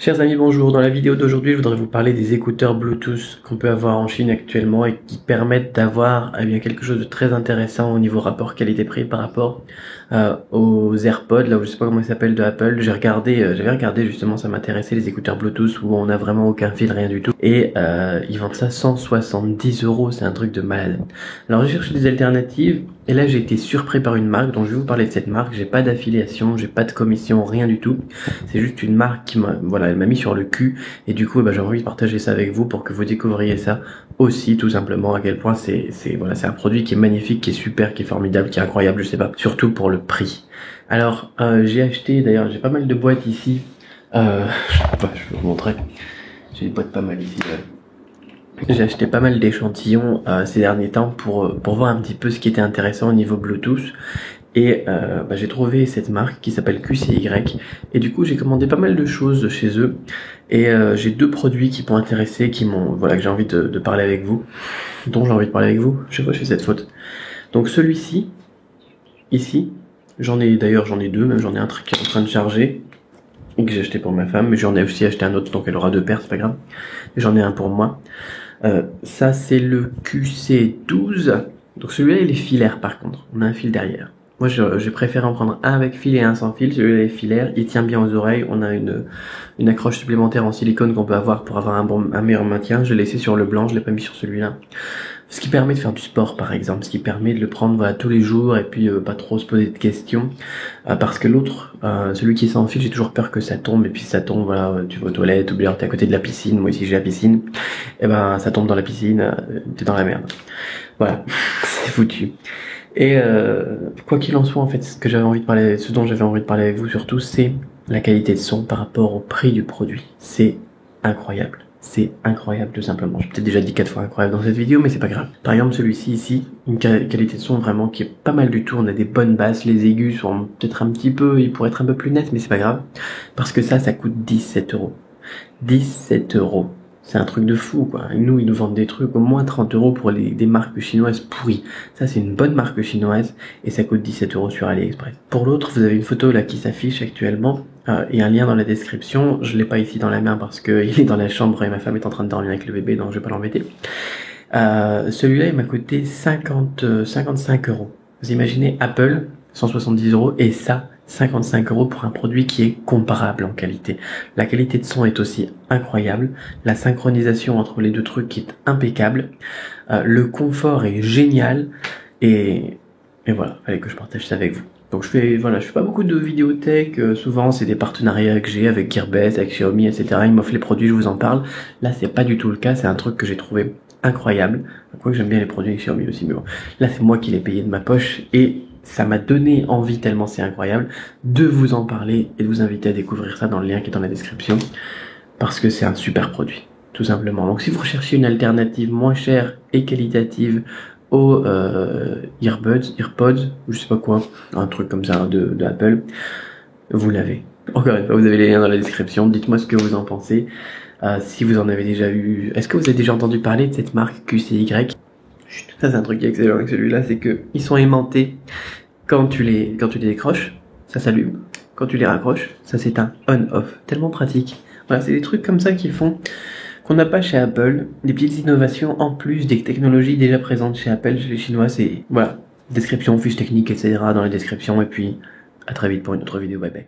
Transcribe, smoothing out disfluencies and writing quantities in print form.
Chers amis, bonjour. Dans la vidéo d'aujourd'hui, je voudrais vous parler des écouteurs Bluetooth qu'on peut avoir en Chine actuellement et qui permettent d'avoir quelque chose de très intéressant au niveau rapport qualité-prix par rapport aux AirPods, là où je sais pas comment ils s'appellent de Apple. J'avais regardé justement, ça m'intéressait, les écouteurs Bluetooth où on n'a vraiment aucun fil, rien du tout. Et ils vendent ça 170 €, c'est un truc de malade. Alors j'ai cherché des alternatives et là j'ai été surpris par une marque, donc je vais vous parler de cette marque. J'ai pas d'affiliation, j'ai pas de commission, rien du tout. C'est juste une marque qui elle m'a mis sur le cul et du coup j'ai envie de partager ça avec vous pour que vous découvriez ça aussi, tout simplement, à quel point c'est un produit qui est magnifique, qui est super, qui est formidable, qui est incroyable, je sais pas, surtout pour le prix. Alors j'ai acheté, d'ailleurs j'ai pas mal de boîtes ici, je vais vous montrer, j'ai des boîtes pas mal ici, J'ai acheté pas mal d'échantillons ces derniers temps pour voir un petit peu ce qui était intéressant au niveau Bluetooth. Et j'ai trouvé cette marque qui s'appelle QCY et du coup j'ai commandé pas mal de choses chez eux et j'ai deux produits qui m'ont intéressé, que j'ai envie de parler avec vous, dont j'ai envie de parler avec vous. Je sais pas, je fais cette faute. Donc celui-ci, ici, j'en ai deux, même j'en ai un qui est en train de charger et que j'ai acheté pour ma femme, mais j'en ai aussi acheté un autre, donc elle aura deux paires, c'est pas grave. Et j'en ai un pour moi. Ça c'est le QC12. Donc celui-là il est filaire par contre, on a un fil derrière. Moi j'ai préféré en prendre un avec fil et un sans fil. Celui-là est filaire, il tient bien aux oreilles. On a une accroche supplémentaire en silicone qu'on peut avoir pour avoir un meilleur maintien. Je l'ai laissé sur le blanc, je l'ai pas mis sur celui-là. Ce qui permet de faire du sport par exemple, ce qui permet de le prendre tous les jours et puis pas trop se poser de questions. Parce que l'autre, celui qui est sans fil, j'ai toujours peur que ça tombe, et puis ça tombe, tu vas aux toilettes ou bien t'es à côté de la piscine, moi ici j'ai la piscine, et ça tombe dans la piscine, t'es dans la merde. Voilà, c'est foutu. Et quoi qu'il en soit, en fait, ce dont j'avais envie de parler avec vous surtout, c'est la qualité de son par rapport au prix du produit. C'est incroyable. C'est incroyable tout simplement. J'ai peut-être déjà dit 4 fois incroyable dans cette vidéo, mais c'est pas grave. Par exemple, celui-ci ici, une qualité de son vraiment qui est pas mal du tout. On a des bonnes basses, les aigus sont peut-être ils pourraient être un peu plus nets, mais c'est pas grave. Parce que ça coûte 17 €. 17 €. C'est un truc de fou, quoi. Ils nous vendent des trucs au moins 30 € pour des marques chinoises pourries. Ça, c'est une bonne marque chinoise et ça coûte 17 € sur AliExpress. Pour l'autre, vous avez une photo là qui s'affiche actuellement et un lien dans la description. Je l'ai pas ici dans la main parce que il est dans la chambre et ma femme est en train de dormir avec le bébé, donc je vais pas l'embêter. Celui-là, il m'a coûté 55 €. Vous imaginez Apple, 170 € et ça, 55 € pour un produit qui est comparable en qualité. La qualité de son est aussi incroyable, la synchronisation entre les deux trucs est impeccable, le confort est génial et voilà, fallait que je partage ça avec vous. Donc je fais pas beaucoup de vidéos tech, souvent c'est des partenariats que j'ai avec Gearbest, avec Xiaomi, etc. Ils m'offrent les produits, je vous en parle. Là c'est pas du tout le cas, c'est un truc que j'ai trouvé incroyable. Quoique j'aime bien les produits Xiaomi aussi, mais bon. Là c'est moi qui l'ai payé de ma poche et ça m'a donné envie, tellement c'est incroyable, de vous en parler et de vous inviter à découvrir ça dans le lien qui est dans la description, parce que c'est un super produit, tout simplement. Donc si vous recherchez une alternative moins chère et qualitative aux AirPods, je sais pas quoi, un truc comme ça de Apple, vous l'avez. Encore une fois, vous avez les liens dans la description, dites-moi ce que vous en pensez, si vous en avez déjà eu, est-ce que vous avez déjà entendu parler de cette marque QCY? Ça c'est un truc qui est excellent avec celui-là, c'est que ils sont aimantés. Quand tu les décroches, ça s'allume. Quand tu les raccroches, ça s'éteint on-off. Tellement pratique. Voilà, c'est des trucs comme ça qu'on n'a pas chez Apple. Des petites innovations en plus des technologies déjà présentes chez Apple, chez les Chinois. C'est, voilà, description, fiche technique, etc. dans la description. Et puis, à très vite pour une autre vidéo. Bye bye.